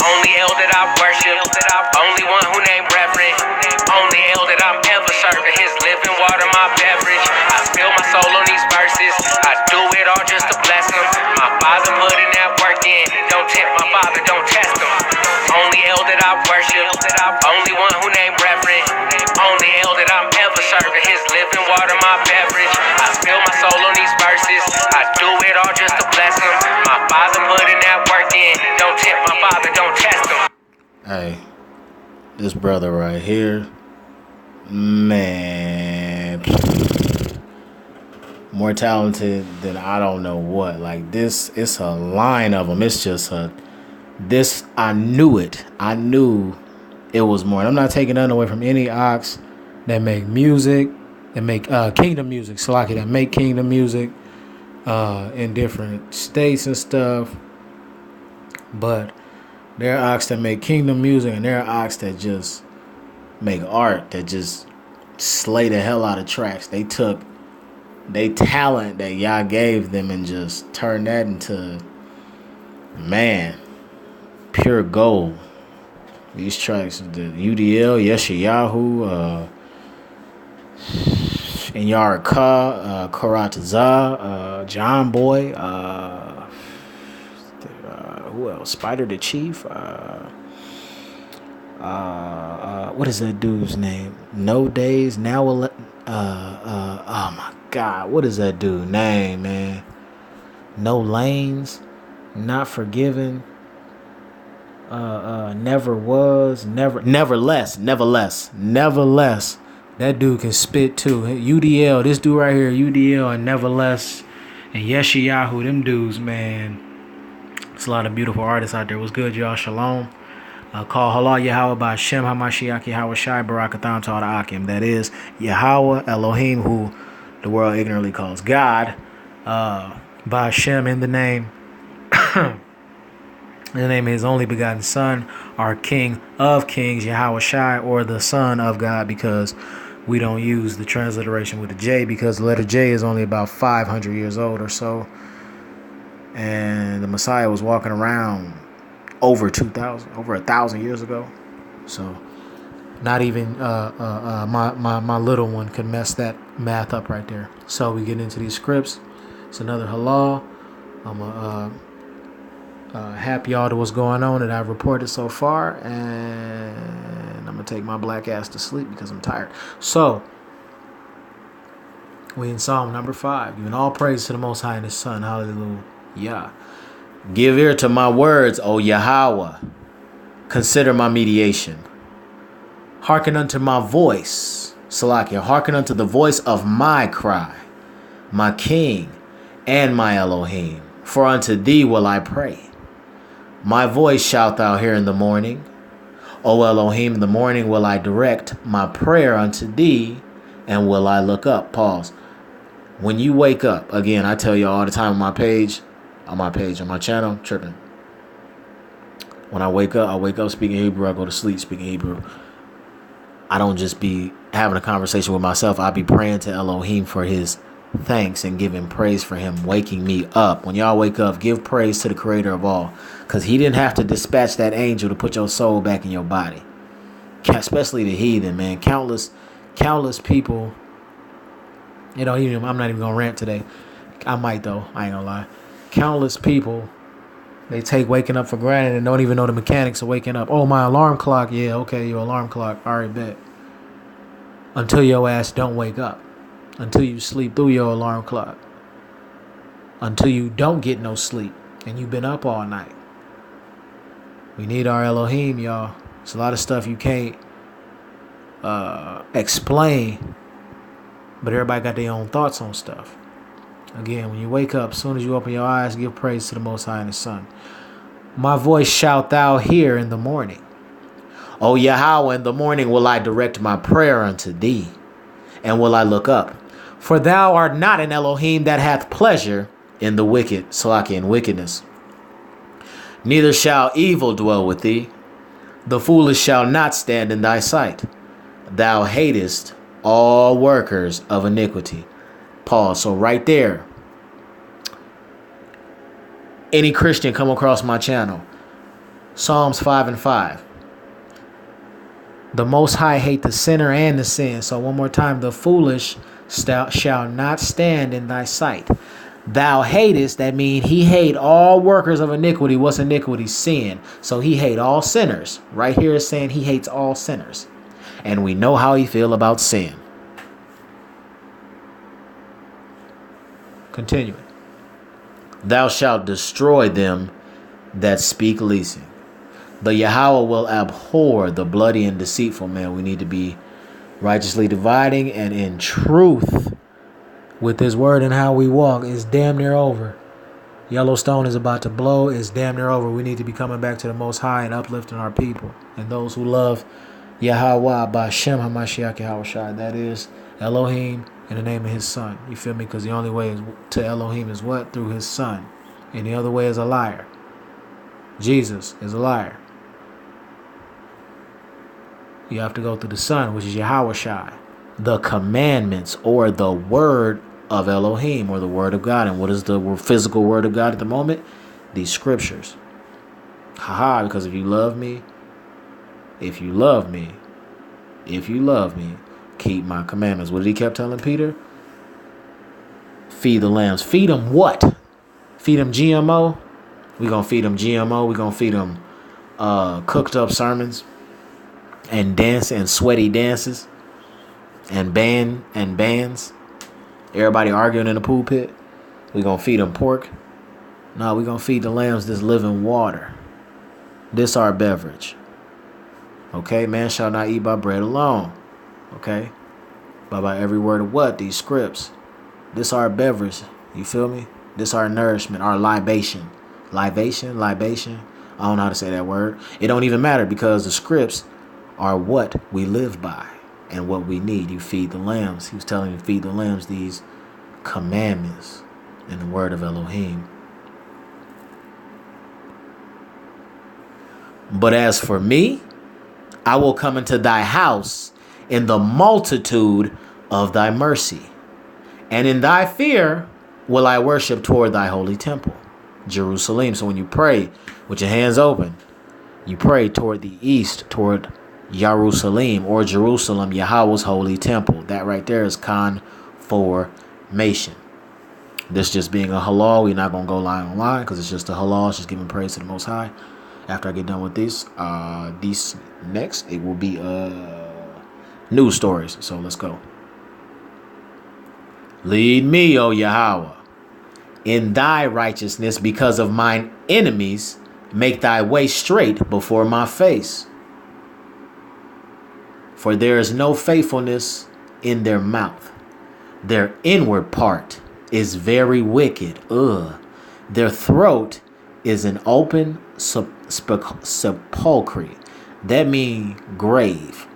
Only L that I worship, only one who named Reverend. Only L that I'm ever serving, his living water, my beverage. I spill my soul on these verses, I do it all just to bless him. My father putting that work in, don't tempt my father, don't test him. Only L that I worship, only one who named Reverend. Only L that I'm ever serving, his living water, my beverage. I spill my soul on these verses, I do it all just to bless him. My father putting that work in, don't tempt my father, don't test him. Hey, this brother right here, man, more talented than I don't know what. Like this, it's a line of them. It's just this. I knew it. I knew it was more. And I'm not taking nothing away from any ox that make music, that make kingdom music. Salaki, that make kingdom music in different states and stuff. But there are ox that make kingdom music, and there are ox that just make art that just slay the hell out of tracks. They took they talent that Yah gave them and just turned that into, man, pure gold. These tracks, the UDL, Yeshayahu, Inyaraka, Karataza, John Boy, who else? Spider the Chief. What is that dude's name? No Days Now. Oh my God, what is that dude's name, man? No Lanes, Not Forgiven. Never Was, Nevertheless. That dude can spit too. UDL, this dude right here, UDL and Nevertheless and Yeshayahu, them dudes, man. It's a lot of beautiful artists out there. What's good, y'all? Shalom. Call Halal Yahawa by Shem HaMashiach Yahawa Shai Barakatham to all the Akim. That is Yahawa Elohym, who the world ignorantly calls God. By Shem in the name. In the name of his only begotten Son, our King of Kings, Yahawa Shai, or the Son of God, because we don't use the transliteration with the J, because the letter J is only about 500 years old or so. And the Messiah was walking around over 1,000 years ago. So not even my little one could mess that math up right there. So we get into these scripts. It's another halal. I'm happy y'all to what's going on that I've reported so far, and I'm gonna take my black ass to sleep because I'm tired. So we in Psalm number 5, giving all praise to the Most High and His Son. Hallelujah. Give ear to my words, O Yahweh. Consider my mediation. Hearken unto my voice, Salakia. Hearken unto the voice of my cry, my King and my Elohim. For unto thee will I pray. My voice shalt thou hear in the morning. O Elohim, in the morning will I direct my prayer unto thee, and will I look up. Pause. When you wake up, again, I tell you all the time on my channel, tripping. When I wake up speaking Hebrew. I go to sleep speaking Hebrew. I don't just be having a conversation with myself. I be praying to Elohim for his thanks and giving praise for him waking me up. When y'all wake up, give praise to the creator of all, because he didn't have to dispatch that angel to put your soul back in your body. Especially the heathen, man. Countless people. I'm not even gonna rant today. I might though. I ain't gonna lie. Countless people, they take waking up for granted and don't even know the mechanics of waking up. Oh, my alarm clock. Yeah, okay, your alarm clock. All right, bet. Until your ass don't wake up. Until you sleep through your alarm clock. Until you don't get no sleep and you've been up all night. We need our Elohim, y'all. It's a lot of stuff you can't explain, but everybody got their own thoughts on stuff. Again, when you wake up, as soon as you open your eyes, give praise to the Most High and His Son. My voice shalt thou hear in the morning. O Yahweh, in the morning will I direct my prayer unto thee, and will I look up. For thou art not an Elohim that hath pleasure in the wicked, Salaki, in wickedness. Neither shall evil dwell with thee. The foolish shall not stand in thy sight. Thou hatest all workers of iniquity. Pause. So right there, any Christian come across my channel, Psalms 5 and 5. The Most High hate the sinner and the sin. So one more time. The foolish shall not stand in thy sight. Thou hatest, that means he hate all workers of iniquity. What's iniquity? Sin. So he hate all sinners. Right here is saying he hates all sinners. And we know how he feel about sin. Continuing. Thou shalt destroy them that speak leasing. The Yahawa will abhor the bloody and deceitful man. We need to be righteously dividing and in truth with this word and how we walk. Is damn near over. Yellowstone is about to blow. It's damn near over. We need to be coming back to the Most High and uplifting our people and those who love Yahawa by Shem HaMashiach Yahawa Shai. That is Elohim in the name of his son. You feel me? Because the only way to Elohim is what? Through his son. And the other way is a liar. Jesus is a liar. You have to go through the son, which is Yahawa Shai. The commandments or the word of Elohim or the word of God. And what is the physical word of God at the moment? These scriptures. Haha, because if you love me, keep my commandments. What did he kept telling Peter? Feed the lambs. Feed them what? Feed them GMO? We're going to feed them GMO. We're going to feed them cooked up sermons and dance and sweaty dances and bands. Everybody arguing in the pulpit. We're going to feed them pork. No, we're going to feed the lambs this living water. This our beverage. Okay, man shall not eat by bread alone. Okay, but by every word of what? These scripts. This our beverage. You feel me? This our nourishment, our libation. Libation. I don't know how to say that word. It don't even matter because the scripts are what we live by and what we need. You feed the lambs. He was telling you to feed the lambs these commandments in the word of Elohim. But as for me, I will come into thy house in the multitude of thy mercy, and in thy fear will I worship toward thy holy temple, Jerusalem. So when you pray with your hands open, you pray toward the east, toward Jerusalem or Jerusalem, Yahweh's holy temple. That right there is confirmation. This just being a halal, we're not going to go line on line because it's just a halal. It's just giving praise to the Most High. After I get done with this, these next, it will be news stories. So let's go. Lead me, O Yahweh, in thy righteousness because of mine enemies. Make thy way straight before my face. For there is no faithfulness in their mouth. Their inward part is very wicked. Their throat is an open sepulchre. That means grave.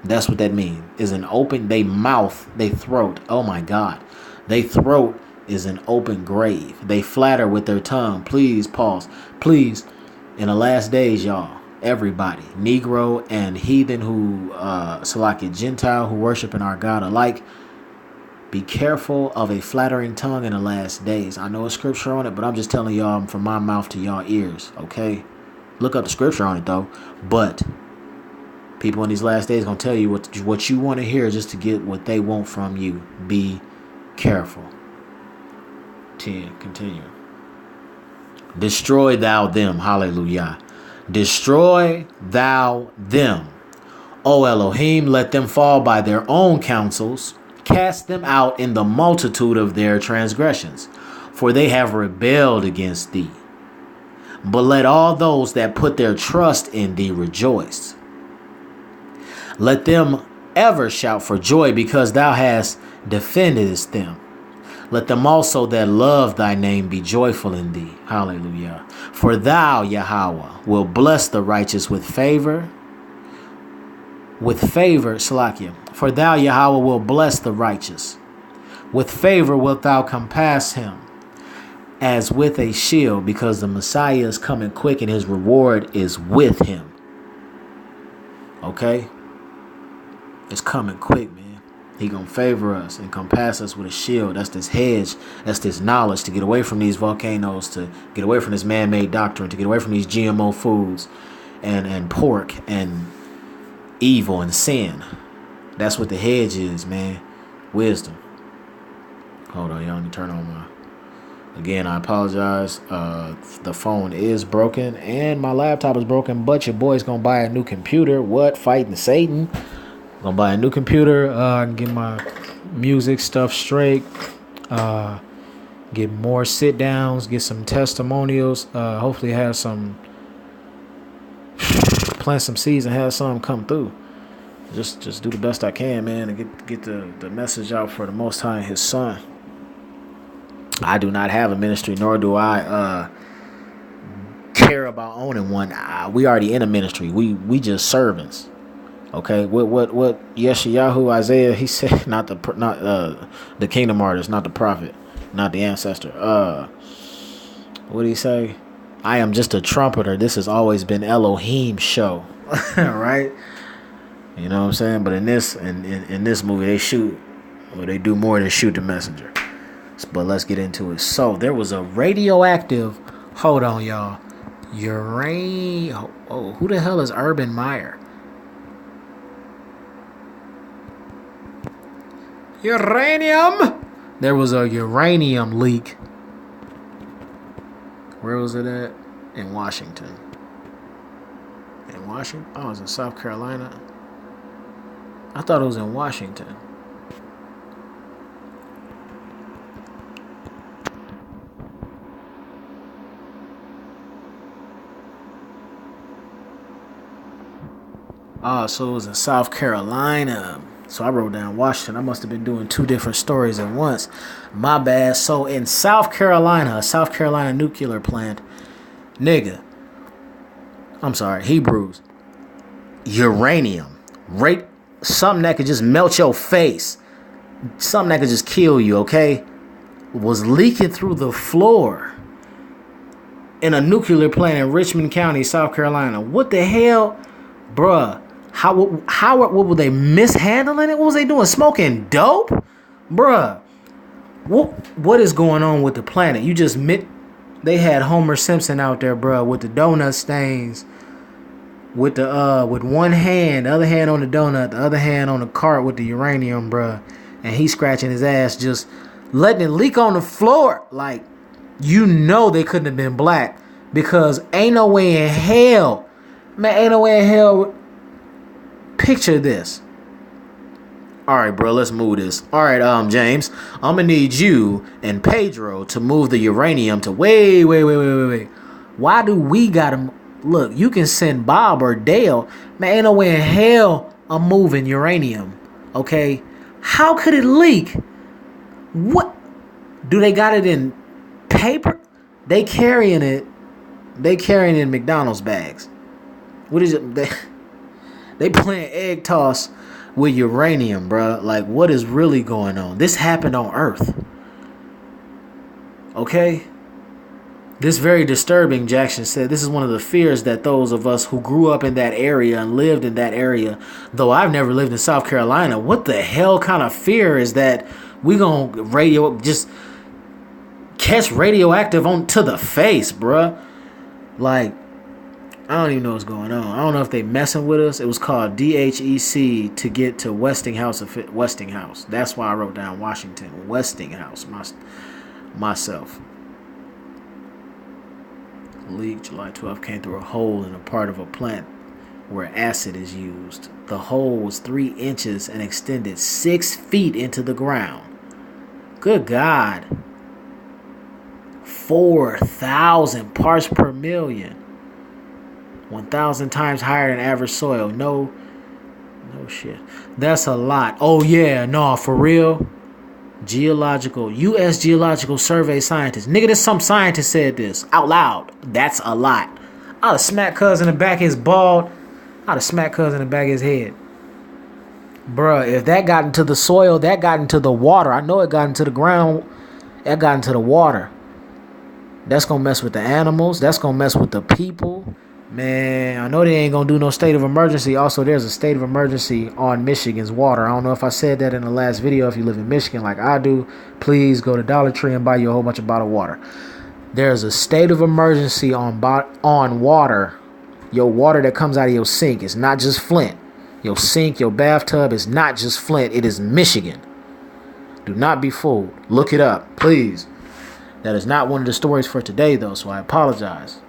That's what that means. Is an open, they throat. Oh my God. They throat is an open grave. They flatter with their tongue. Please pause. Please, in the last days, y'all, everybody, Negro and heathen who, Salaki Gentile who worship in our God alike, be careful of a flattering tongue in the last days. I know a scripture on it, but I'm just telling y'all from my mouth to y'all ears, okay? Look up the scripture on it, though. But people in these last days going to tell you what you want to hear just to get what they want from you. Be careful. 10. Continue. Destroy thou them. Hallelujah. Destroy thou them. O Elohim, let them fall by their own counsels. Cast them out in the multitude of their transgressions, for they have rebelled against thee. But let all those that put their trust in thee rejoice. Let them ever shout for joy, because thou hast defended them. Let them also that love thy name be joyful in thee. Hallelujah. For thou, Yahweh, will bless the righteous with favor. Salakia. For thou, Yahweh, will bless the righteous. With favor wilt thou compass him, as with a shield, because the Messiah is coming quick and his reward is with him. Okay? It's coming quick, man. He gonna favor us and compass us with a shield. That's this hedge. That's this knowledge to get away from these volcanoes, to get away from this man-made doctrine, to get away from these GMO foods and pork and evil and sin. That's what the hedge is, man. Wisdom. Hold on, y'all. Let me turn on my... Again, I apologize. The phone is broken and my laptop is broken, but your boy's gonna buy a new computer. What? Fighting Satan. Gonna buy a new computer, get my music stuff straight, get more sit downs, get some testimonials, hopefully have some, plant some seeds and have some come through. Just do the best I can, man, and get the message out for the Most High and His Son. I do not have a ministry, nor do I care about owning one. We already in a ministry. We just servants. Okay, what Yeshayahu Isaiah, he said, not the kingdom artist, not the prophet, not the ancestor. What did he say? I am just a trumpeter. This has always been Elohim's show, right? You know what I'm saying? But in this movie, they do more than shoot the messenger. But let's get into it. So there was a radioactive. Hold on, y'all. Uranium. Oh, who the hell is Urban Meyer? Uranium. There was a uranium leak. Where was it at? In Washington. In Washington? Oh, it was in South Carolina. I thought it was in Washington. Oh, so it was in South Carolina. So I wrote down Washington. I must have been doing two different stories at once. My bad. So in South Carolina, a South Carolina nuclear plant, nigga. I'm sorry, Hebrews. Uranium. Something that could just melt your face. Something that could just kill you, okay? Was leaking through the floor in a nuclear plant in Richmond County, South Carolina. What the hell? Bruh. What were they mishandling it? What was they doing? Smoking dope? Bruh. What is going on with the planet? They had Homer Simpson out there, bruh, with the donut stains. With one hand, the other hand on the donut, the other hand on the cart with the uranium, bruh. And he scratching his ass, just letting it leak on the floor. Like, they couldn't have been black. Because ain't no way in hell. Man, ain't no way in hell. Picture this. All right, bro, let's move this. All right, James, I'm gonna need you and Pedro to move the uranium to wait. Why do we gotta look? You can send Bob or Dale. Man, ain't no way in hell I'm moving uranium. Okay, how could it leak? What do they got it in paper? They carrying it in McDonald's bags. What is it? They playing egg toss with uranium, bro. Like, what is really going on? This happened on Earth. Okay? This very disturbing, Jackson said. This is one of the fears that those of us who grew up in that area and lived in that area, though I've never lived in South Carolina, what the hell kind of fear is that we gonna just catch radioactive to the face, bruh? Like, I don't even know what's going on. I don't know if they messing with us. It was called DHEC to get to Westinghouse. That's why I wrote down Washington. Westinghouse. Myself. Leak July 12th came through a hole in a part of a plant where acid is used. The hole was 3 inches and extended 6 feet into the ground. Good God. 4,000 parts per million. 1,000 times higher than average soil. No shit. That's a lot. Oh yeah, no, for real. U.S. Geological Survey scientists. Nigga, some scientist said this out loud. That's a lot. I'd have smacked cuz in the back of his bald. I'd have smacked cuz in the back of his head. Bruh, if that got into the soil, that got into the water. I know it got into the ground. That got into the water. That's going to mess with the animals. That's going to mess with the people. Man, I know they ain't gonna do no state of emergency. Also, there's a state of emergency on Michigan's water. I don't know if I said that in the last video. If you live in Michigan like I do, please go to Dollar Tree and buy you a whole bunch of bottled water. There's a state of emergency on water. Your water that comes out of your sink is not just Flint. Your sink, your bathtub is not just Flint. It is Michigan. Do not be fooled. Look it up, please. That is not one of the stories for today, though, so I apologize.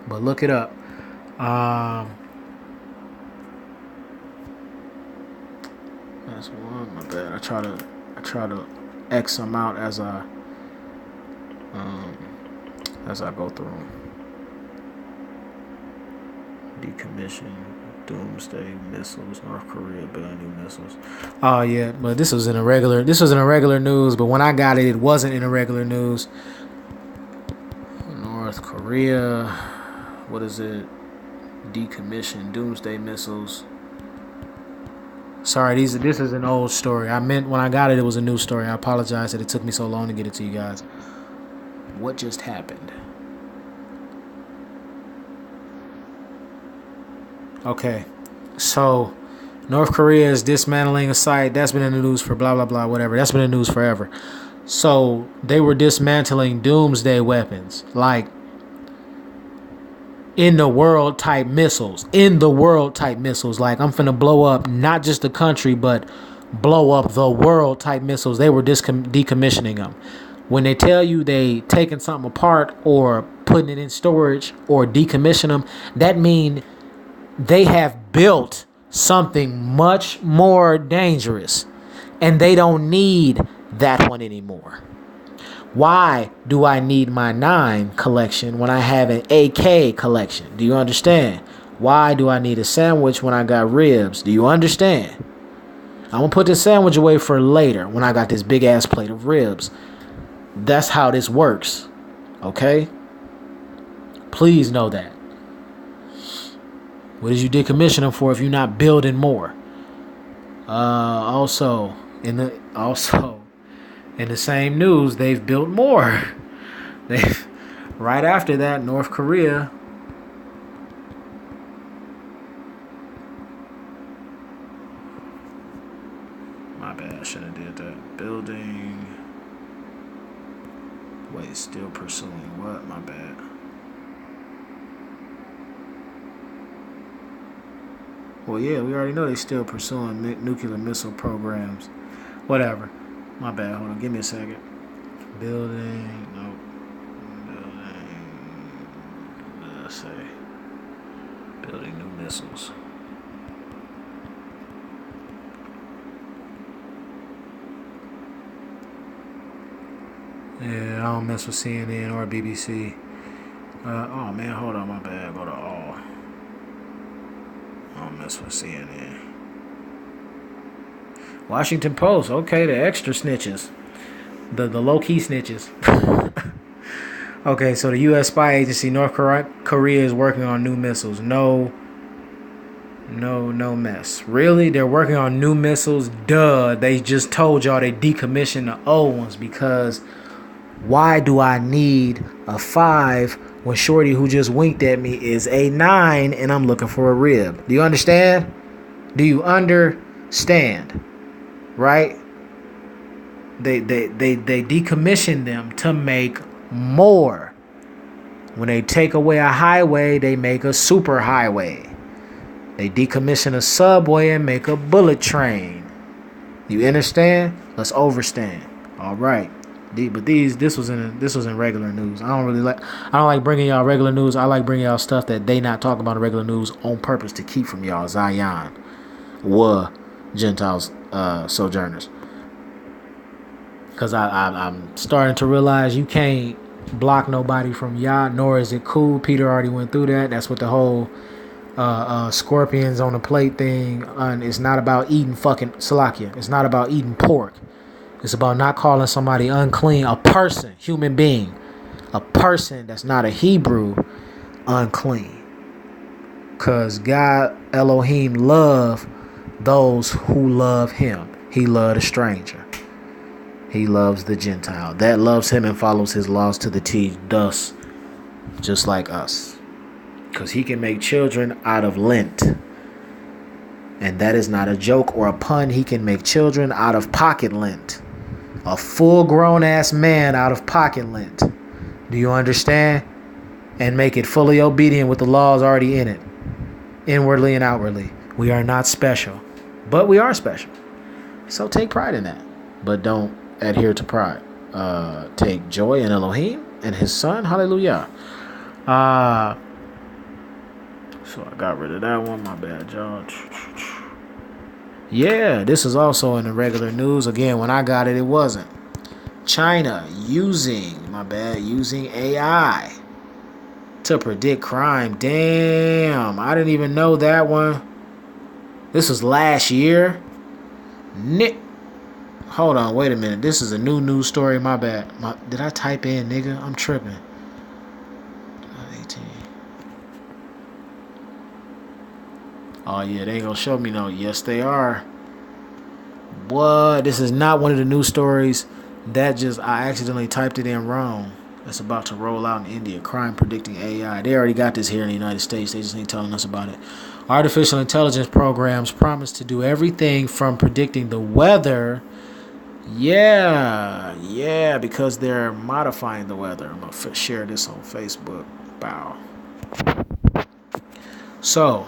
But look it up. That's one. My bad. I try to X them out as I go through. Decommission, doomsday missiles, North Korea building new missiles. Oh yeah, but this was in a regular news. But when I got it, it wasn't in a regular news. North Korea, what is it? Decommission, doomsday missiles. Sorry, this is an old story. I meant when I got it, it was a new story. I apologize that it took me so long to get it to you guys. What just happened? Okay, so North Korea is dismantling a site. That's been in the news for blah, blah, blah, whatever. That's been in the news forever. So they were dismantling doomsday weapons, like in the world type missiles. Like I'm finna blow up not just the country, but blow up the world type missiles. They were decommissioning them. When they tell you they taking something apart or putting it in storage or decommission them, that means they have built something much more dangerous and they don't need that one anymore. Why do I need my 9 collection when I have an AK collection? Do you understand? Why do I need a sandwich when I got ribs? Do you understand? I'm going to put the sandwich away for later when I got this big ass plate of ribs. That's how this works. Okay? Please know that. What did you decommission them for if you're not building more? Also in the same news, they've built more. Right after that, North Korea. My bad, I should have did that. Building. Wait, still pursuing what? My bad. Well, yeah, we already know they're still pursuing nuclear missile programs. Whatever. My bad. Hold on. Give me a second. Building. Nope. Building. Let's say. Building new missiles. Yeah, I don't mess with CNN or BBC. Oh, man. Hold on. My bad. Go to all. I don't mess with CNN. Washington Post. Okay, the extra snitches. The low-key snitches. Okay, so the U.S. spy agency, North Korea is working on new missiles. No mess. Really? They're working on new missiles? Duh. They just told y'all they decommissioned the old ones because why do I need a 5 when Shorty who just winked at me is a 9 and I'm looking for a rib? Do you understand? Do you understand? Right? They decommission them to make more. When they take away a highway, they make a super highway. They decommission a subway and make a bullet train. You understand? Let's overstand. All right. But this was in regular news. I don't like bringing y'all regular news. I like bringing y'all stuff that they not talking about in regular news on purpose to keep from y'all Zion, Gentiles, sojourners. Because I'm starting to realize you can't block nobody from Yah, nor is it cool. Peter already went through that. That's what the whole scorpions on the plate thing. It's not about eating fucking Salakia. It's not about eating pork. It's about not calling somebody unclean, a person, human being, a person that's not a Hebrew, unclean. Because God, Elohim, love those who love him. He loved a stranger. He loves the Gentile. That loves him and follows his laws to the T, thus, just like us. Because he can make children out of lint. And that is not a joke or a pun. He can make children out of pocket lint. A full-grown ass man out of pocket lint. Do you understand? And make it fully obedient with the laws already in it. Inwardly and outwardly. We are not special. But we are special. So take pride in that. But don't adhere to pride. Take joy in Elohim and his son. Hallelujah. So I got rid of that one. My bad, y'all. Yeah, this is also in the regular news. Again, when I got it, it wasn't. China using AI to predict crime. Damn, I didn't even know that one. This was last year. Hold on, wait a minute. This is a new news story. My bad. Did I type in nigga? I'm tripping. 18. Oh yeah, they ain't gonna show me no. Yes, they are. What? This is not one of the news stories. I accidentally typed it in wrong. It's about to roll out in India. Crime predicting AI. They already got this here in the United States. They just ain't telling us about it. Artificial intelligence programs promise to do everything from predicting the weather. Yeah, because they're modifying the weather. I'm going to share this on Facebook. Bow. So,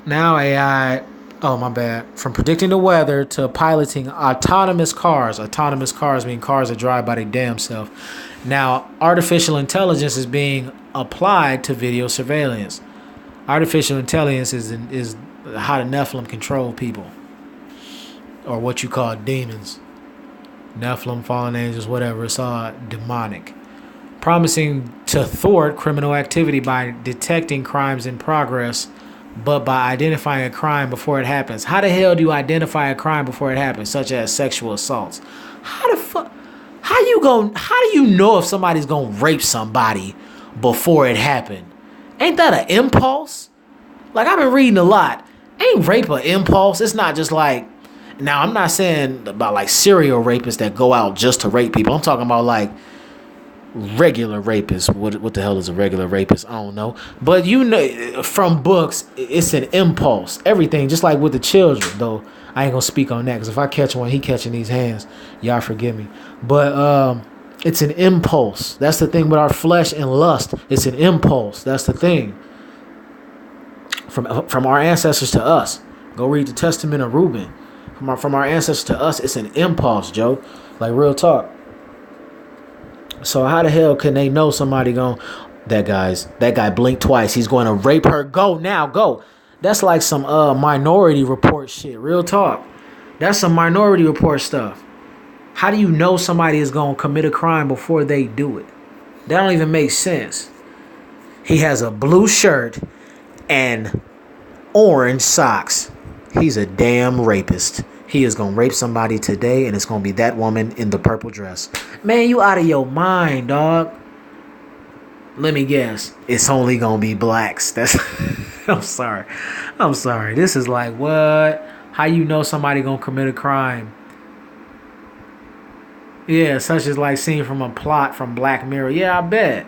now AI, oh my bad, from predicting the weather to piloting autonomous cars. Autonomous cars mean cars that drive by their damn self. Now, artificial intelligence is being applied to video surveillance. Artificial intelligence is how the Nephilim control people. Or what you call demons. Nephilim, fallen angels, whatever. It's all demonic. Promising to thwart criminal activity by detecting crimes in progress, but by identifying a crime before it happens. How the hell do you identify a crime before it happens, such as sexual assaults? How the fuck? How do you know if somebody's gonna rape somebody before it happened? Ain't that an impulse? Like, I've been reading a lot. Ain't rape an impulse? It's not just like, now I'm not saying about like serial rapists that go out just to rape people. I'm talking about like regular rapists. What the hell is a regular rapist? I don't know. But you know, from books, it's an impulse. Everything, just like with the children, though. I ain't gonna speak on that, because if I catch one, he catching these hands. Y'all forgive me. But it's an impulse. That's the thing with our flesh and lust. It's an impulse. That's the thing. From our ancestors to us. Go read the Testament of Reuben. From our ancestors to us, it's an impulse, Joe. Like, real talk. So how the hell can they know somebody that guy blinked twice, he's going to rape her, go now, go. That's like some Minority Report shit. Real talk. That's some Minority Report stuff. How do you know somebody is going to commit a crime before they do it? That don't even make sense. He has a blue shirt and orange socks. He's a damn rapist. He is going to rape somebody today, and it's going to be that woman in the purple dress. Man, you out of your mind, dog. Let me guess. It's only going to be blacks. That's I'm sorry. This is like, what? How you know somebody going to commit a crime? Yeah, such as like seen from a plot from Black Mirror. Yeah, I bet.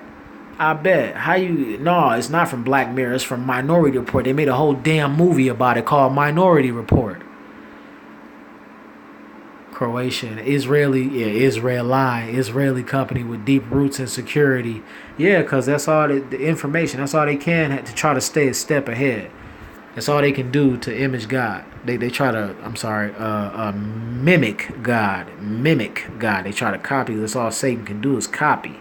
How you... No, it's not from Black Mirror. It's from Minority Report. They made a whole damn movie about it called Minority Report. Croatian, Israeli company with deep roots in security. Yeah, because that's all the information. That's all they can to try to stay a step ahead. That's all they can do to image God. They try to, mimic God. They try to copy. That's all Satan can do is copy.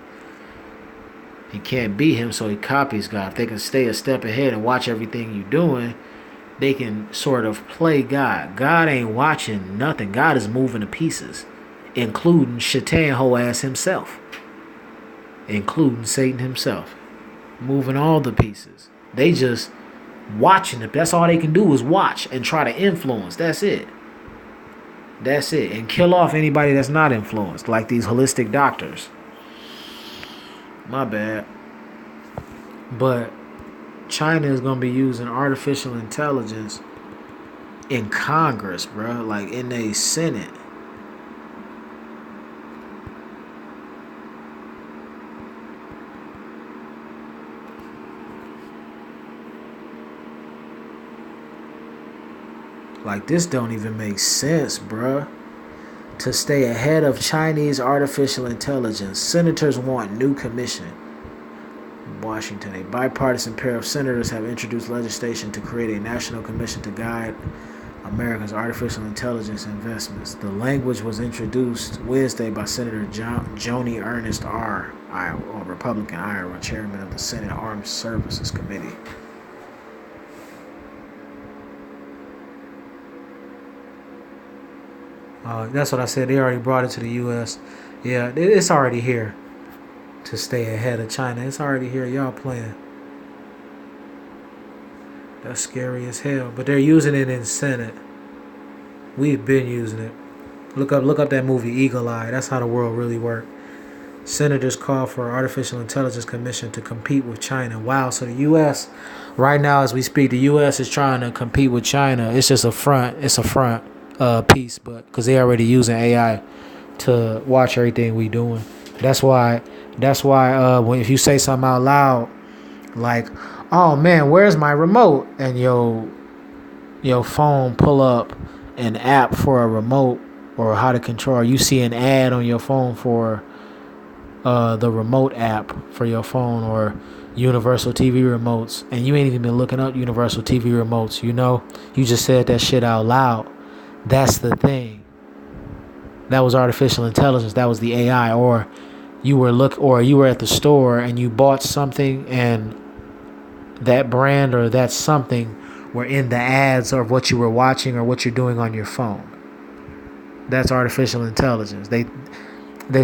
He can't beat him, so he copies God. If they can stay a step ahead and watch everything you're doing, they can sort of play God. God ain't watching nothing. God is moving to pieces, including Shaitan ho ass himself, including Satan himself, moving all the pieces. They just watching it. That's all they can do is watch and try to influence. That's it. And kill off anybody that's not influenced, like these holistic doctors. My bad. But China is going to be using artificial intelligence in Congress, bro. Like in the Senate. Like, this don't even make sense, bruh. To stay ahead of Chinese artificial intelligence, senators want new commission. Washington, a bipartisan pair of senators have introduced legislation to create a national commission to guide America's artificial intelligence investments. The language was introduced Wednesday by Senator Joni Ernest R., Iowa, Republican Iowa, chairman of the Senate Armed Services Committee. That's what I said. They already brought it to the U.S. Yeah, it's already here. To stay ahead of China, it's already here. Y'all playing. That's scary as hell. But they're using it in Senate. We've been using it. Look up that movie Eagle Eye. That's how the world really works. Senators call for artificial intelligence commission to compete with China. Wow. So the U.S. right now, as we speak, the U.S. is trying to compete with China. It's just a front. It's a front piece, but because they already using AI to watch everything we doing. That's why when if you say something out loud, like, "Oh man, where's my remote?" and your phone pull up an app for a remote or how to control. You see an ad on your phone for the remote app for your phone or Universal TV remotes, and you ain't even been looking up Universal TV remotes. You just said that shit out loud. That's the thing. That was artificial intelligence. That was the AI. Or you were at the store and you bought something, and that brand or that something were in the ads of what you were watching or what you're doing on your phone. That's artificial intelligence. They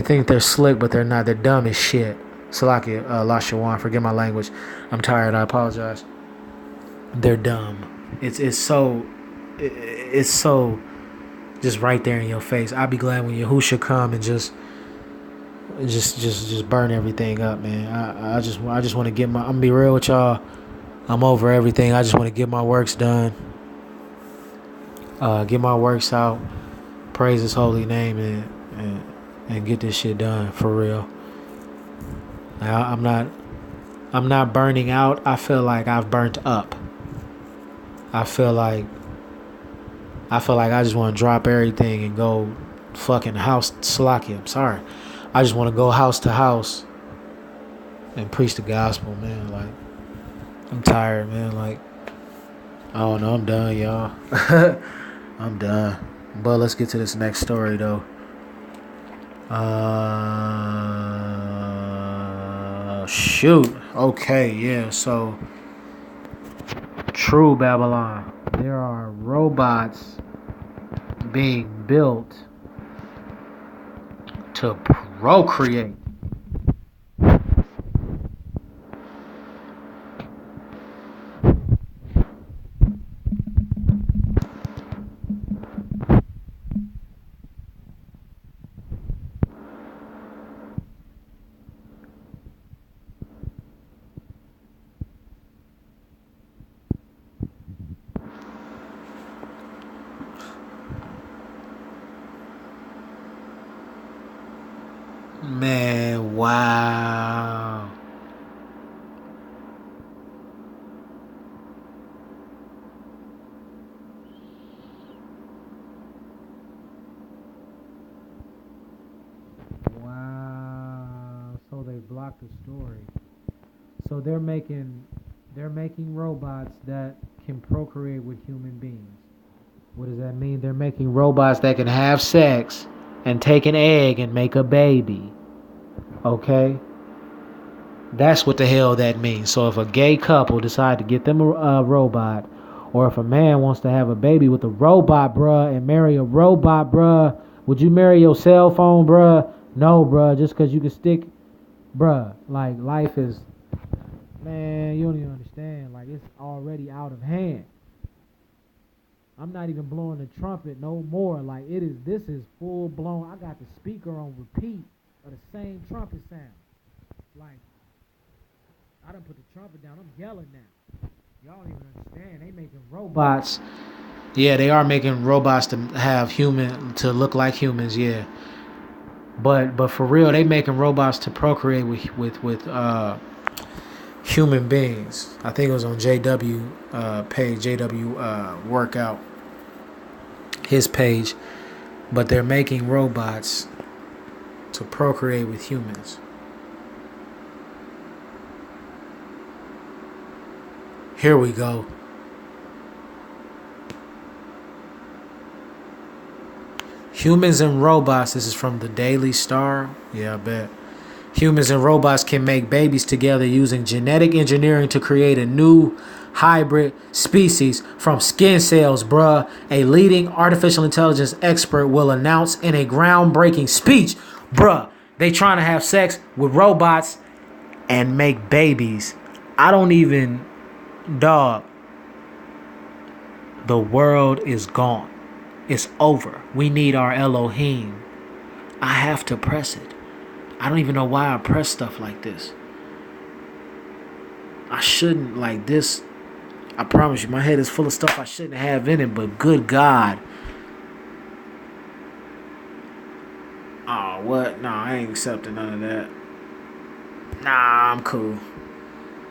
think they're slick, but they're not. They're dumb as shit. Salakia, Lashawan, forget my language. I'm tired. I apologize. They're dumb. It's so just right there in your face. I'll be glad when Yahusha come and just burn everything up, man. I just want to get I'm gonna be real with y'all. I'm over everything. I just want to get my works done. Get my works out. Praise His holy name and get this shit done for real. I'm not burning out. I feel like I've burnt up. I feel like I just want to drop everything and go fucking house Slacky. I'm sorry. I just want to go house to house and preach the gospel, man. Like, I'm tired, man. Like, I don't know. I'm done, y'all. I'm done. But let's get to this next story, though. Shoot. Okay, yeah. So, true Babylon. There are robots being built to procreate. Man, wow. Wow. So they blocked the story. So they're making robots that can procreate with human beings. What does that mean? They're making robots that can have sex and take an egg and make a baby. Okay? That's what the hell that means. So if a gay couple decide to get them a robot, or if a man wants to have a baby with a robot, bruh, and marry a robot, bruh, would you marry your cell phone, bruh? No, bruh, just because you can stick, bruh, like, life is, man, you don't even understand. Like, it's already out of hand. I'm not even blowing the trumpet no more. Like, this is full blown. I got the speaker on repeat of the same trumpet sound. Like, I done put the trumpet down. I'm yelling now. Y'all don't even understand. They making robots. Yeah, they are making robots to to look like humans. Yeah, but for real, they making robots to procreate with human beings. I think it was on JW page, JW workout. his page, but they're making robots to procreate with humans. Here we go. Humans and robots. This is from the Daily Star. Yeah, I bet. Humans and robots can make babies together using genetic engineering to create a new hybrid species from skin cells, bruh. A leading artificial intelligence expert will announce in a groundbreaking speech, bruh. They trying to have sex with robots and make babies. I don't even, dog. The world is gone. It's over. We need our Elohym. I have to press it. I don't even know why I press stuff like this. I shouldn't, like this. I promise you, my head is full of stuff I shouldn't have in it, but good God. Oh, what? Nah, I ain't accepting none of that. Nah, I'm cool.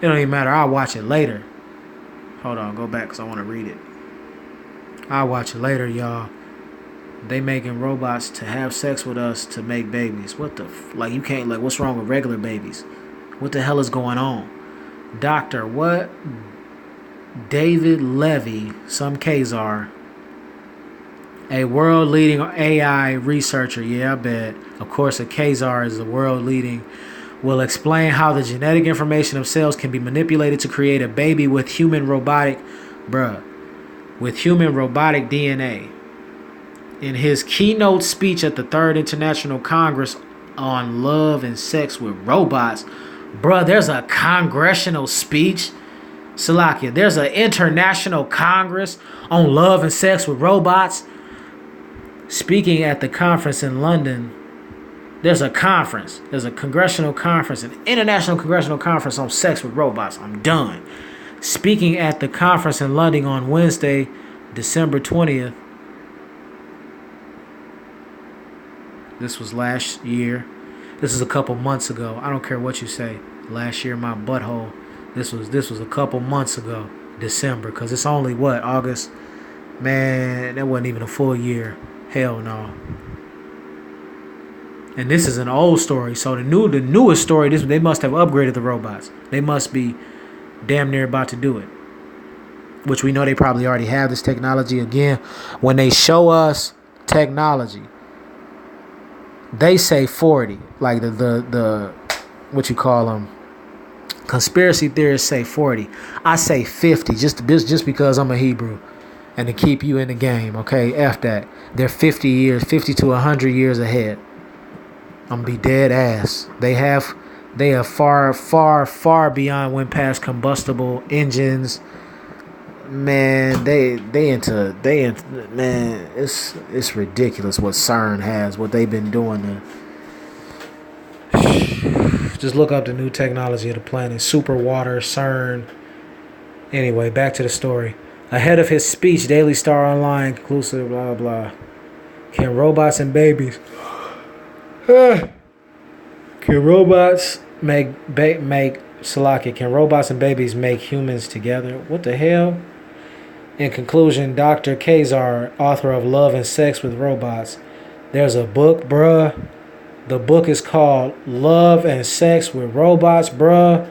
It don't even matter. I'll watch it later. Hold on, go back because I want to read it. I'll watch it later, y'all. They making robots to have sex with us to make babies. What the like? You can't, like, what's wrong with regular babies? What the hell is going on? Doctor, what? David Levy, some Khazar, a world-leading AI researcher. Yeah, I bet. Of course, a Khazar is the world-leading. Will explain how the genetic information of cells can be manipulated to create a baby with human robotic DNA. In his keynote speech at the Third International Congress on Love and Sex with Robots, there's a congressional speech. Salakia, there's an international congress on love and sex with robots. Speaking at the conference in London, there's a conference. There's a congressional conference, an international congressional conference on sex with robots. I'm done. Speaking at the conference in London on Wednesday, December 20th. This was last year. This is a couple months ago. I don't care what you say. Last year, my butthole. This was a couple months ago, December, because it's only what, August? Man, that wasn't even a full year. Hell no. And this is an old story. So the newest story, they must have upgraded the robots. They must be damn near about to do it. Which we know they probably already have this technology. Again, when they show us technology, they say 40. Like the what you call them, conspiracy theorists say 40. I say 50 just because I'm a Hebrew and to keep you in the game, okay? F that. They're 50 to 100 years ahead. I'm gonna be dead ass. They are far beyond when past combustible engines. Man, they into man, it's ridiculous what CERN has, what they've been doing to just look up the new technology of the planet. Super water, CERN. Anyway, back to the story. Ahead of his speech, Daily Star Online conclusive, blah blah. Can robots and babies Can robots Can robots and babies make humans together? What the hell? In conclusion, Dr. Khazar, author of Love and Sex with Robots, there's a book, bruh. The book is called Love and Sex with Robots, bruh.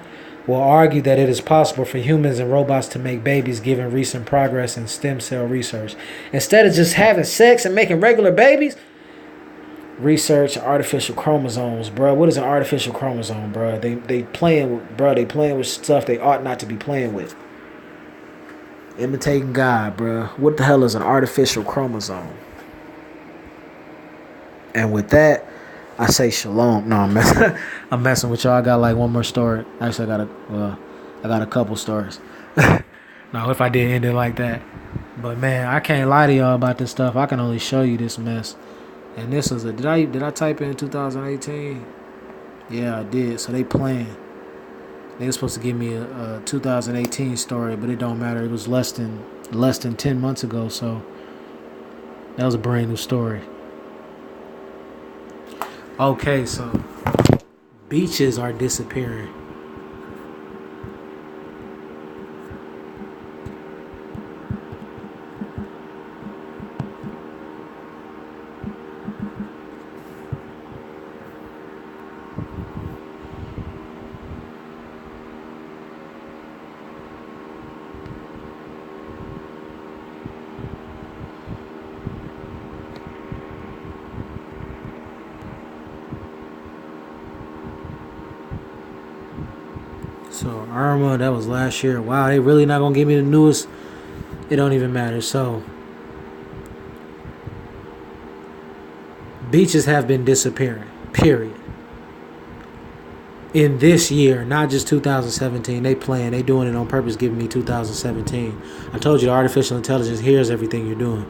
Will argue that it is possible for humans and robots to make babies given recent progress in stem cell research. Instead of just having sex and making regular babies, research artificial chromosomes, bruh. What is an artificial chromosome, bruh? They playing with stuff they ought not to be playing with. Imitating God, bruh. What the hell is an artificial chromosome? And with that, I say shalom. No, I'm messing with y'all. I got like one more story. Actually, I got a couple stories. No, if I did end it like that. But man, I can't lie to y'all about this stuff. I can only show you this mess. And this is did I type in 2018? Yeah, I did. So they playing. They were supposed to give me a 2018 story, but it don't matter. It was less than 10 months ago, so that was a brand new story. Okay, so beaches are disappearing. So Irma, that was last year. Wow, they really not gonna give me the newest. It don't even matter. So beaches have been disappearing. Period. In this year, not just 2017. They doing it on purpose, giving me 2017. I told you the artificial intelligence hears everything you're doing.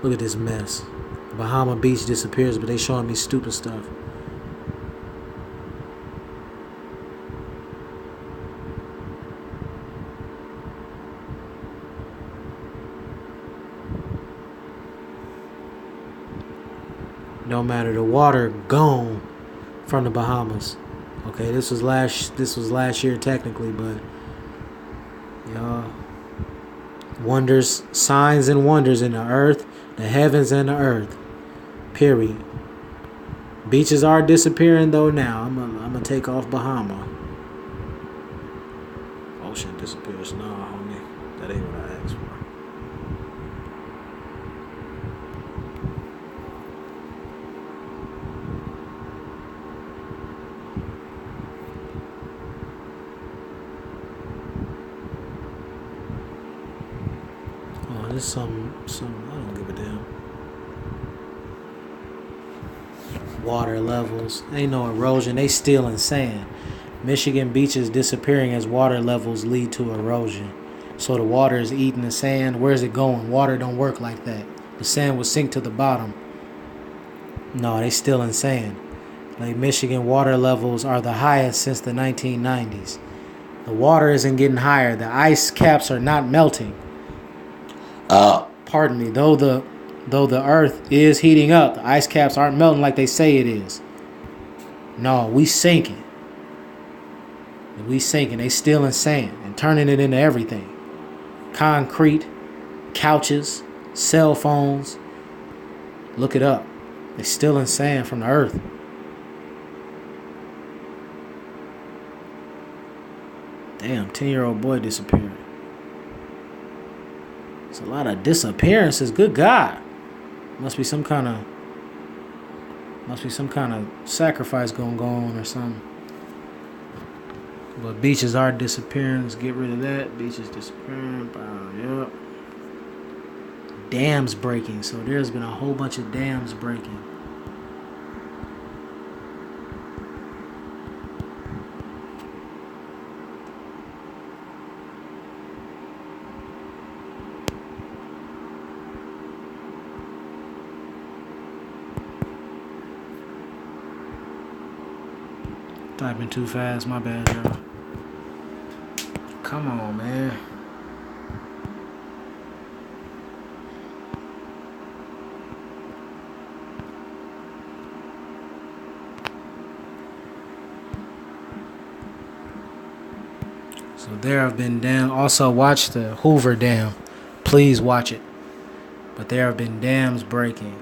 Look at this mess. Bahama Beach disappears, but they showing me stupid stuff. Don't matter. The water gone from the Bahamas. Okay, this was last year technically, but y'all, wonders, signs and wonders in the earth, the heavens and the earth. Period. Beaches are disappearing though now. I'm gonna take off Bahama. Ocean disappears. No, homie. That ain't what I asked for. Oh, there's some I don't give a damn. Water levels. Ain't no erosion. They still in sand. Michigan beaches disappearing as water levels lead to erosion. So the water is eating the sand. Where's it going? Water don't work like that. The sand will sink to the bottom. No, they still in sand. Lake Michigan water levels are the highest since the 1990s. The water isn't getting higher. The ice caps are not melting. Pardon me. Though the earth is heating up, the ice caps aren't melting like they say it is. No, we sinking. We sinking. They still in sand and turning it into everything. Concrete, couches, cell phones. Look it up. They still in sand from the earth. Damn, 10-year-old boy disappeared. It's a lot of disappearances. Good God. Must be some kind of sacrifice going on or something. But beaches are disappearing. Let's get rid of that. Beaches disappearing. Yep. Dams breaking. So there's been a whole bunch of dams breaking. Typing too fast, my bad, y'all. Come on, man. So there have been dams. Also, watch the Hoover Dam. Please watch it. But there have been dams breaking.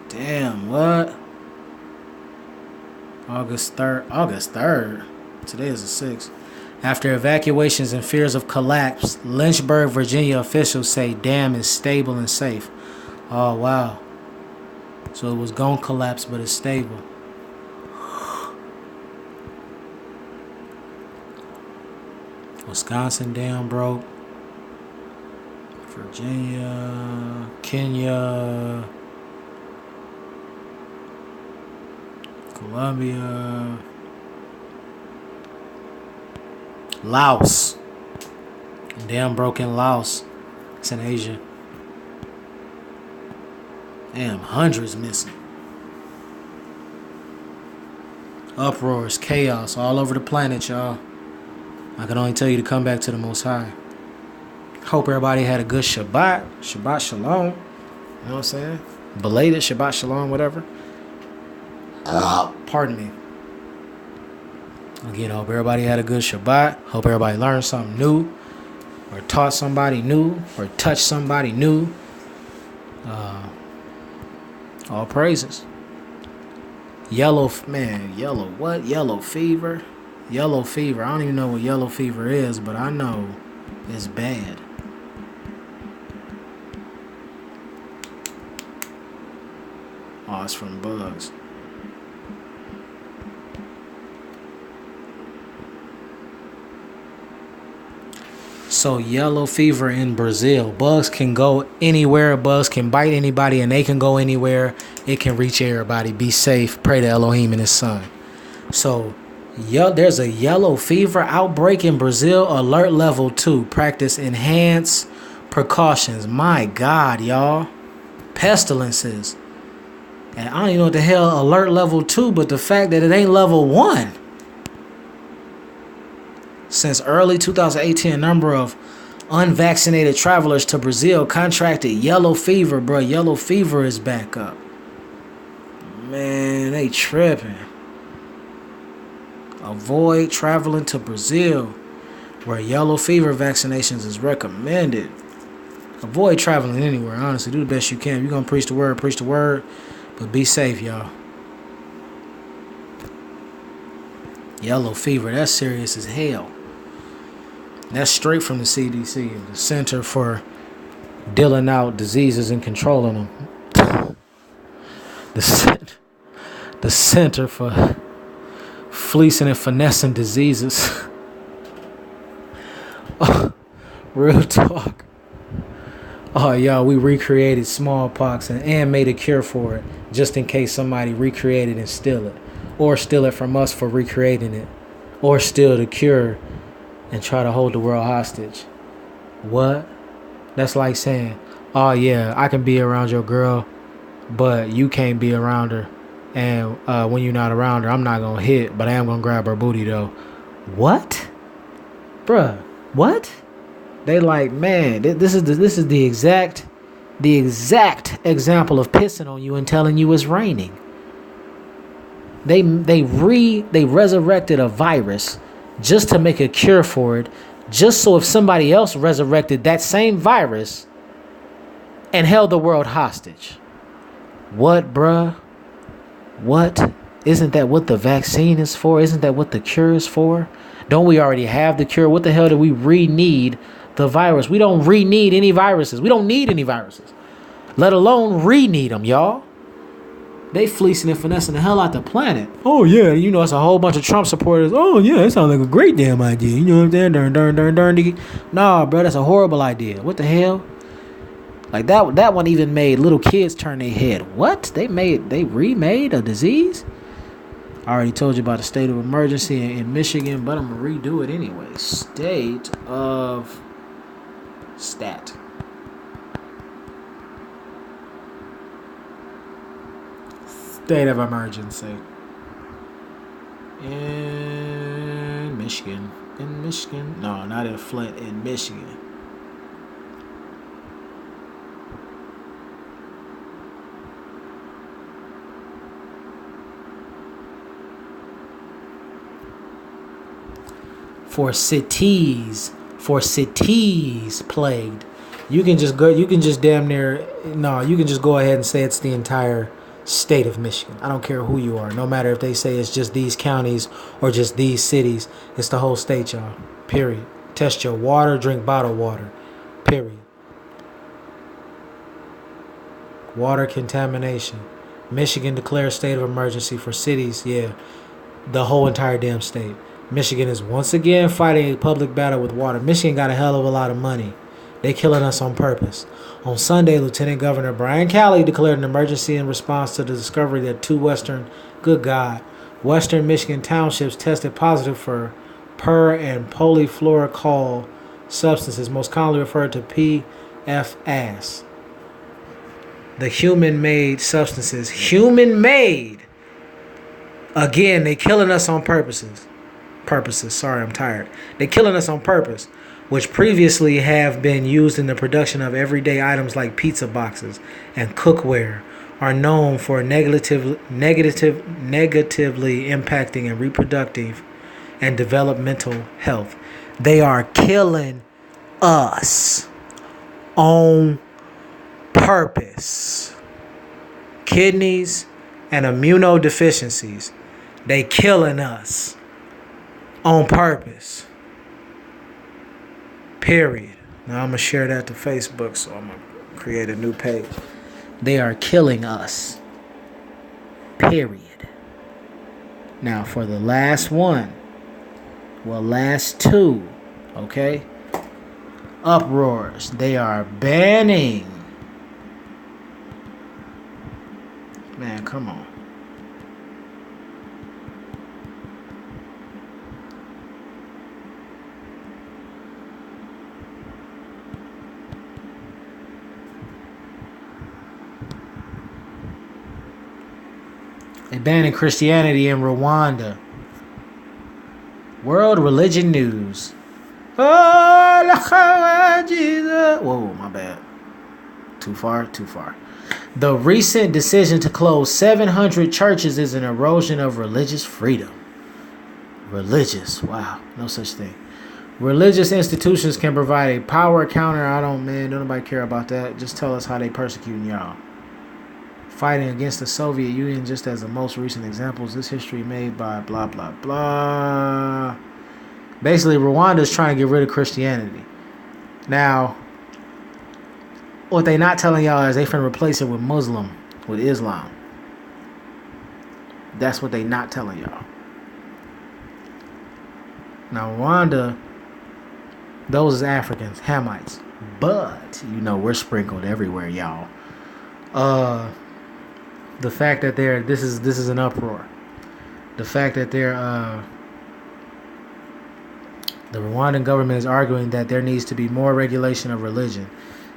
Damn, what? August 3rd. Today is the 6th. After evacuations and fears of collapse, Lynchburg, Virginia officials say dam is stable and safe. Oh, wow. So it was going to collapse, but it's stable. Wisconsin dam broke. Virginia, Kenya, Colombia, Laos. Dam broke in Laos. It's in Asia. Damn, hundreds missing. Uproars, chaos all over the planet, y'all. I can only tell you to come back to the Most High. Hope everybody had a good Shabbat. Shabbat Shalom. You know what I'm saying? Belated Shabbat Shalom, whatever. Pardon me. Again, hope everybody had a good Shabbat. Hope everybody learned something new, or taught somebody new, or touched somebody new. All praises. Yellow what? Yellow fever? Yellow fever. I don't even know what yellow fever is, but I know it's bad. Oh, it's from bugs. So yellow fever in Brazil. Bugs can go anywhere. Bugs can bite anybody, and they can go anywhere. It can reach everybody. Be safe. Pray to Elohim and his son. So there's a yellow fever outbreak in Brazil. Alert level 2. Practice enhanced precautions. My God, y'all. Pestilences. And I don't even know what the hell alert level 2, but the fact that it ain't level 1. Since early 2018, a number of unvaccinated travelers to Brazil contracted yellow fever, bro. Yellow fever is back up. Man, they tripping. Avoid traveling to Brazil, where yellow fever vaccinations is recommended. Avoid traveling anywhere, honestly. Do the best you can. If you're going to preach the word. But be safe, y'all. Yellow fever, that's serious as hell. That's straight from the CDC, the Center for Dealing Out Diseases and Controlling them. The Center for Fleecing and Finessing Diseases. Oh, real talk. Oh, y'all, we recreated smallpox and made a cure for it, just in case somebody recreated and steal it. Or steal it from us for recreating it. Or steal the cure and try to hold the world hostage. What? That's like saying, oh yeah, I can be around your girl, but you can't be around her. And when you're not around her, I'm not going to hit, but I am going to grab her booty though. What? Bruh, what? They like, man, this is the exact example of pissing on you and telling you it's raining. They resurrected a virus just to make a cure for it, just so if somebody else resurrected that same virus and held the world hostage. What, bruh? What? Isn't that what the vaccine is for? Isn't that what the cure is for? Don't we already have the cure? What the hell do we re-need the virus? We don't re-need any viruses. We don't need any viruses, let alone re-need them, y'all. They fleecing and finessing the hell out the planet. Oh, yeah, you know, it's a whole bunch of Trump supporters. Oh, yeah, it sounds like a great damn idea. You know what I'm saying? Darn. Nah, bro, that's a horrible idea. What the hell? Like, that one even made little kids turn their head. What? They remade a disease? I already told you about the state of emergency in Michigan, but I'm going to redo it anyway. State of stat. State of emergency in Michigan. No, not in Flint. In Michigan. For cities plagued. You can just go ahead and say it's the entire state of Michigan. I don't care who you are. No matter if they say it's just these counties or just these cities. It's the whole state, y'all. Period. Test your water. Drink bottled water. Period. Water contamination. Michigan declares state of emergency for cities. Yeah. The whole entire damn state. Michigan is once again fighting a public battle with water. Michigan got a hell of a lot of money. They killing us on purpose. On Sunday, Lieutenant Governor Brian Calley declared an emergency in response to the discovery that two western Michigan townships tested positive for per and polyfluoroalkyl substances, most commonly referred to PFAS. The human-made substances. Human-made! Again, they killing us on purposes. Sorry, I'm tired. They're killing us on purpose, which previously have been used in the production of everyday items like pizza boxes and cookware, are known for negatively impacting and reproductive and developmental health. They are killing us on purpose. Kidneys and immunodeficiencies. They killing us on purpose. Period. Now I'm going to share that to Facebook, so I'm going to create a new page. They are killing us. Period. Now for the last one. Well, last two. Okay? uproars. They are banning. Man, come on. They banning Christianity in Rwanda. World Religion News. Oh, Jesus. Whoa, my bad. Too far. The recent decision to close 700 churches is an erosion of religious freedom. Religious. Wow. No such thing. Religious institutions can provide a power counter. Don't nobody care about that. Just tell us how they persecuting y'all. Fighting against the Soviet Union just as the most recent examples. This history made by blah, blah, blah. Basically, Rwanda is trying to get rid of Christianity. Now, what they not telling y'all is they finna replace it with Islam. That's what they not telling y'all. Now, Rwanda, those is Africans, Hamites. But, we're sprinkled everywhere, y'all. The fact that this is an uproar. The fact that the Rwandan government is arguing that there needs to be more regulation of religion,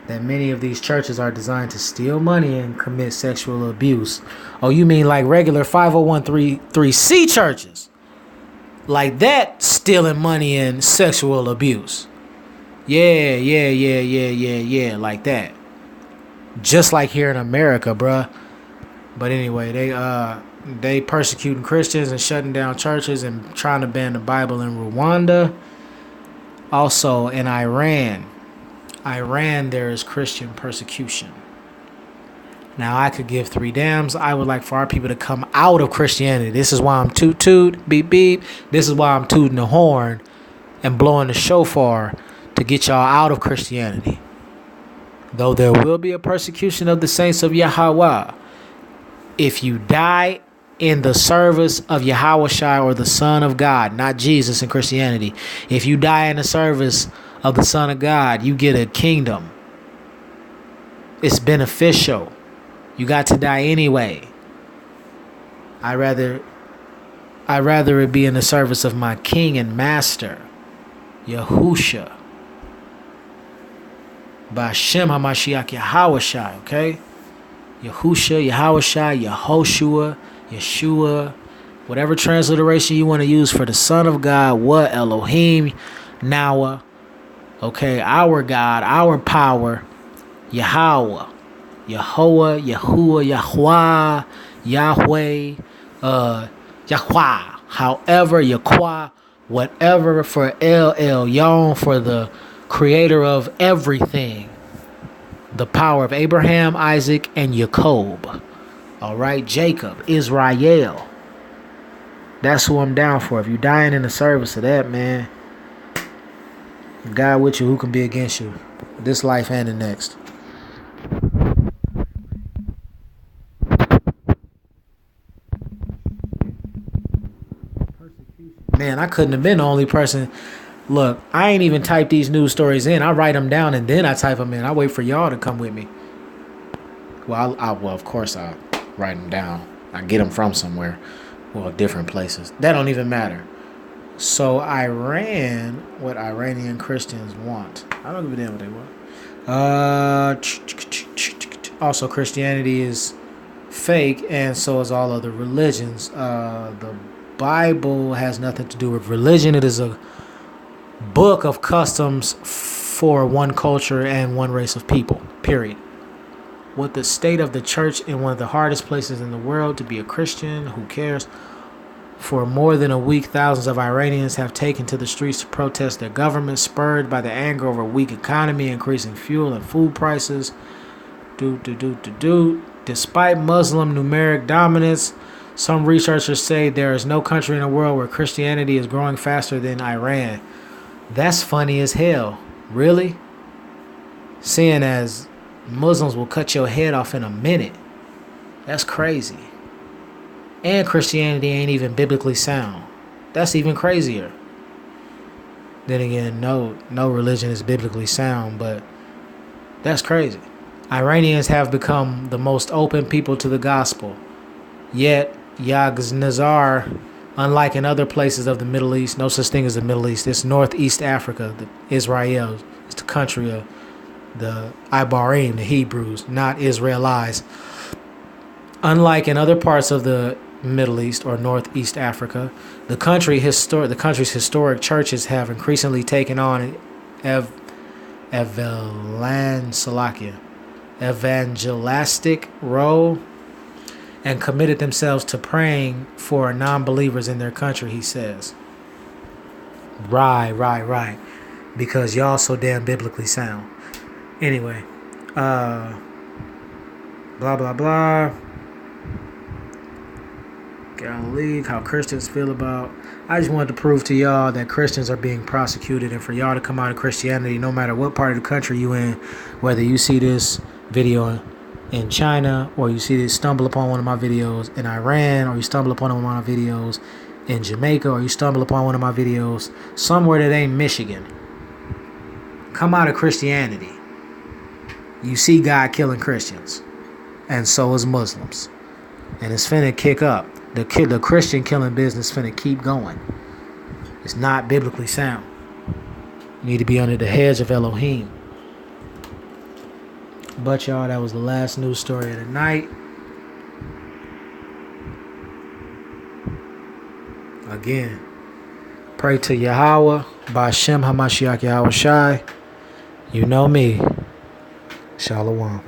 that many of these churches are designed to steal money and commit sexual abuse. Oh, you mean like regular 501c churches? Like that, stealing money and sexual abuse. Yeah, like that. Just like here in America, bruh. But anyway, they persecuting Christians and shutting down churches and trying to ban the Bible in Rwanda. Also in Iran, there is Christian persecution. Now, I could give three damns. I would like for our people to come out of Christianity. This is why I'm toot, beep, beep. This is why I'm tooting the horn and blowing the shofar to get y'all out of Christianity. Though there will be a persecution of the saints of Yahawa. If you die in the service of Yahawa or the Son of God, not Jesus in Christianity. If you die in the service of the Son of God, you get a kingdom. It's beneficial. You got to die anyway. I'd rather it be in the service of my King and Master, Yahusha. Ba'Shem HaMashiach Yahawa, okay? Yahusha, Yahawa, Yehoshua, Yeshua, whatever transliteration you want to use for the Son of God, what Elohim, Nawa, okay, our God, our power, Yahweh, Yahuwah, Yahweh, Yahweh, Yahweh, however, Yahweh, whatever, for El Yon, for the creator of everything, the power of Abraham, Isaac, and Jacob. All right, Jacob, Israel. That's who I'm down for. If you're dying in the service of that, man, God with you, who can be against you? This life and the next. Man, I couldn't have been the only person. Look, I ain't even type these news stories in. I write them down and then I type them in. I wait for y'all to come with me. Well, of course I write them down. I get them from somewhere. Well, different places. That don't even matter. So Iran, what Iranian Christians want. I don't give a damn what they want. Also, Christianity is fake, and so is all other religions. The Bible has nothing to do with religion. It is a book of customs for one culture and one race of people, period. With the state of the church in one of the hardest places in the world to be a Christian, who cares? For more than a week, thousands of Iranians have taken to the streets to protest their government, spurred by the anger over a weak economy, increasing fuel and food prices. Despite Muslim numeric dominance, some researchers say there is no country in the world where Christianity is growing faster than Iran. That's funny as hell. Really? Seeing as Muslims will cut your head off in a minute. That's crazy. And Christianity ain't even biblically sound. That's even crazier. Then again, no religion is biblically sound, but that's crazy. Iranians have become the most open people to the gospel. Yet, Yazd, unlike in other places of the Middle East, no such thing as the Middle East. It's Northeast Africa, Israel. It's the country of the Ibarim, the Hebrews, not Israelites. Unlike in other parts of the Middle East or Northeast Africa, the country's historic churches have increasingly taken on evangelistic role and committed themselves to praying for non-believers in their country, he says. Right. Because y'all so damn biblically sound. Anyway, blah, blah, blah. Galilee, how Christians feel about. I just wanted to prove to y'all that Christians are being prosecuted, and for y'all to come out of Christianity, no matter what part of the country you in, whether you see this video in China, or you see this stumble upon one of my videos in Iran, or you stumble upon one of my videos in Jamaica, or you stumble upon one of my videos somewhere that ain't Michigan. Come out of Christianity. You see God killing Christians, and so is Muslims, and it's finna kick up. The Christian killing business finna keep going. It's not biblically sound. You need to be under the hedge of Elohim. But y'all, that was the last news story of the night. Again, pray to Yahawa, Ba'Shem HaMashiach Yahweh Shai. You know me. Shalom.